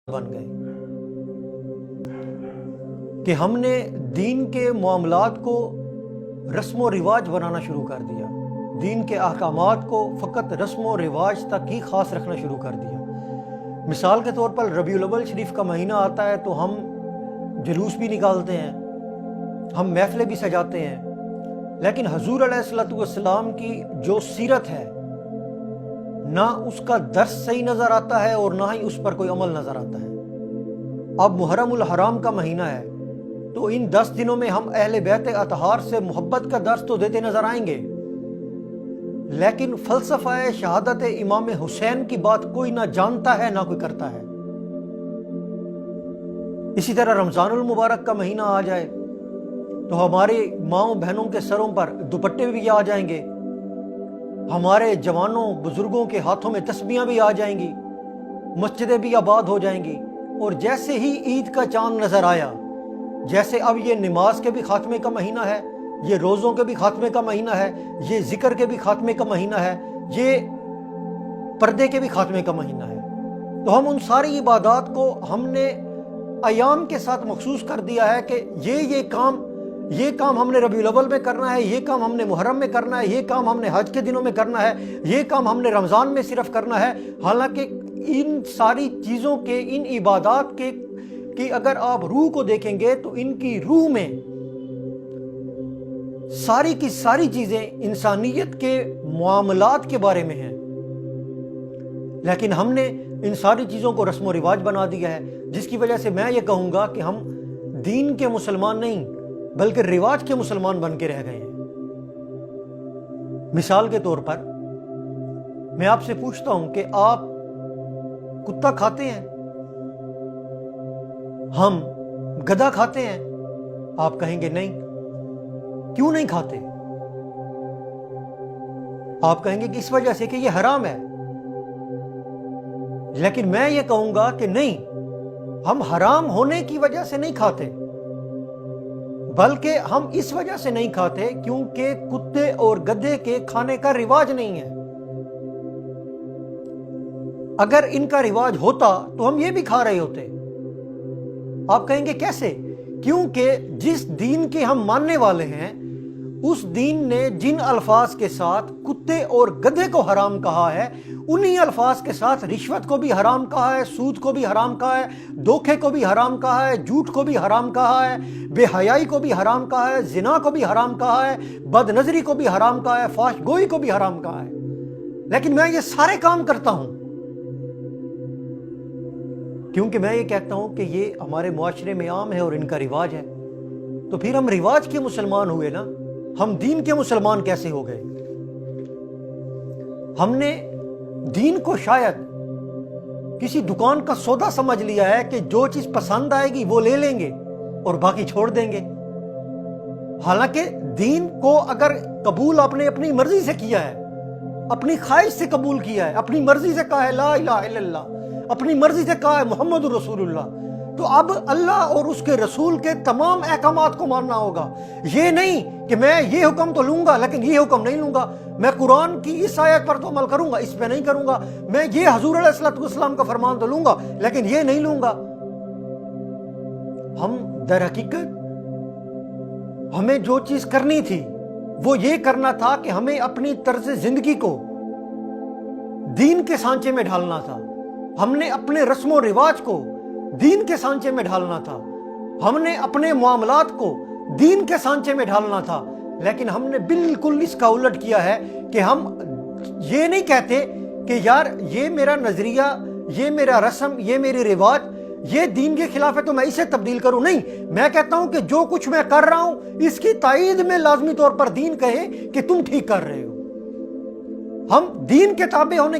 بن گئے کہ ہم نے دین کے معاملات کو رسم و رواج بنانا شروع کر دیا، دین کے احکامات کو فقط رسم و رواج تک ہی خاص رکھنا شروع کر دیا۔ مثال کے طور پر ربیع الاول شریف کا مہینہ آتا ہے تو ہم جلوس بھی نکالتے ہیں، ہم محفلیں بھی سجاتے ہیں، لیکن حضور علیہ السلام کی جو سیرت ہے نہ اس کا درس صحیح نظر آتا ہے اور نہ ہی اس پر کوئی عمل نظر آتا ہے۔ اب محرم الحرام کا مہینہ ہے تو ان 10 دنوں میں ہم اہل بیت اطہار سے محبت کا درس تو دیتے نظر آئیں گے، لیکن فلسفہ شہادت امام حسین کی بات کوئی نہ جانتا ہے نہ کوئی کرتا ہے۔ اسی طرح رمضان المبارک کا مہینہ آ جائے تو ہمارے ماؤں بہنوں کے سروں پر دوپٹے بھی آ جائیں گے، ہمارے جوانوں بزرگوں کے ہاتھوں میں تسبیحاں بھی آ جائیں گی، مسجدیں بھی آباد ہو جائیں گی، اور جیسے ہی عید کا چاند نظر آیا، جیسے اب یہ نماز کے بھی خاتمے کا مہینہ ہے، یہ روزوں کے بھی خاتمے کا مہینہ ہے، یہ ذکر کے بھی خاتمے کا مہینہ ہے، یہ پردے کے بھی خاتمے کا مہینہ ہے، تو ہم ان ساری عبادات کو ہم نے ایام کے ساتھ مخصوص کر دیا ہے کہ یہ کام ہم نے ربیع الاول میں کرنا ہے، یہ کام ہم نے محرم میں کرنا ہے، یہ کام ہم نے حج کے دنوں میں کرنا ہے، یہ کام ہم نے رمضان میں صرف کرنا ہے۔ حالانکہ ان ساری چیزوں کے، ان عبادات کے اگر آپ روح کو دیکھیں گے تو ان کی روح میں ساری کی ساری چیزیں انسانیت کے معاملات کے بارے میں ہیں، لیکن ہم نے ان ساری چیزوں کو رسم و رواج بنا دیا ہے، جس کی وجہ سے میں یہ کہوں گا کہ ہم دین کے مسلمان نہیں بلکہ رواج کے مسلمان بن کے رہ گئے ہیں۔ مثال کے طور پر میں آپ سے پوچھتا ہوں کہ آپ کتا کھاتے ہیں؟ ہم گدھا کھاتے ہیں؟ آپ کہیں گے نہیں۔ کیوں نہیں کھاتے؟ آپ کہیں گے کہ اس وجہ سے کہ یہ حرام ہے۔ لیکن میں یہ کہوں گا کہ نہیں، ہم حرام ہونے کی وجہ سے نہیں کھاتے، بلکہ ہم اس وجہ سے نہیں کھاتے کیونکہ کتے اور گدھے کے کھانے کا رواج نہیں ہے۔ اگر ان کا رواج ہوتا تو ہم یہ بھی کھا رہے ہوتے۔ آپ کہیں گے کیسے؟ کیونکہ جس دین کے ہم ماننے والے ہیں اس دین نے جن الفاظ کے ساتھ کتے اور گدھے کو حرام کہا ہے، انہی الفاظ کے ساتھ رشوت کو بھی حرام کہا ہے، سود کو بھی حرام کہا ہے، دھوکے کو بھی حرام کہا ہے، جھوٹ کو بھی حرام کہا ہے، بے حیائی کو بھی حرام کہا ہے، زنا کو بھی حرام کہا ہے، بد نظری کو بھی حرام کہا ہے، فحش گوئی کو بھی حرام کہا ہے، لیکن میں یہ سارے کام کرتا ہوں کیونکہ میں یہ کہتا ہوں کہ یہ ہمارے معاشرے میں عام ہے اور ان کا رواج ہے۔ تو پھر ہم رواج کے مسلمان ہوئے نا، ہم دین کے مسلمان کیسے ہو گئے؟ ہم نے دین کو شاید کسی دکان کا سودا سمجھ لیا ہے کہ جو چیز پسند آئے گی وہ لے لیں گے اور باقی چھوڑ دیں گے۔ حالانکہ دین کو اگر قبول آپ نے اپنی مرضی سے کیا ہے، اپنی خواہش سے قبول کیا ہے، اپنی مرضی سے کہا ہے لا الہ الا اللہ، اپنی مرضی سے کہا ہے محمد رسول اللہ، تو اب اللہ اور اس کے رسول کے تمام احکامات کو ماننا ہوگا۔ یہ نہیں کہ میں یہ حکم تو لوں گا لیکن یہ حکم نہیں لوں گا، میں قرآن کی اس آیت پر تو عمل کروں گا، اس پہ نہیں کروں گا، میں یہ حضور علیہ السلام کا فرمان تو لوں گا لیکن یہ نہیں لوں گا۔ ہم در حقیقت ہمیں جو چیز کرنی تھی وہ یہ کرنا تھا کہ ہمیں اپنی طرز زندگی کو دین کے سانچے میں ڈھالنا تھا، ہم نے اپنے رسم و رواج کو دین کے سانچے میں ڈھالنا تھا، ہم نے اپنے معاملات کو دین کے سانچے میں ڈھالنا تھا، لیکن ہم نے بالکل اس کا الٹ کیا ہے کہ ہم یہ نہیں کہتے کہ یار یہ میرا نظریہ، یہ میرا رسم، یہ میری رواج یہ دین کے خلاف ہے تو میں اسے تبدیل کروں۔ نہیں، میں کہتا ہوں کہ جو کچھ میں کر رہا ہوں اس کی تائید میں لازمی طور پر دین کہے کہ تم ٹھیک کر رہے ہو۔ ہم دین کے تابع ہونے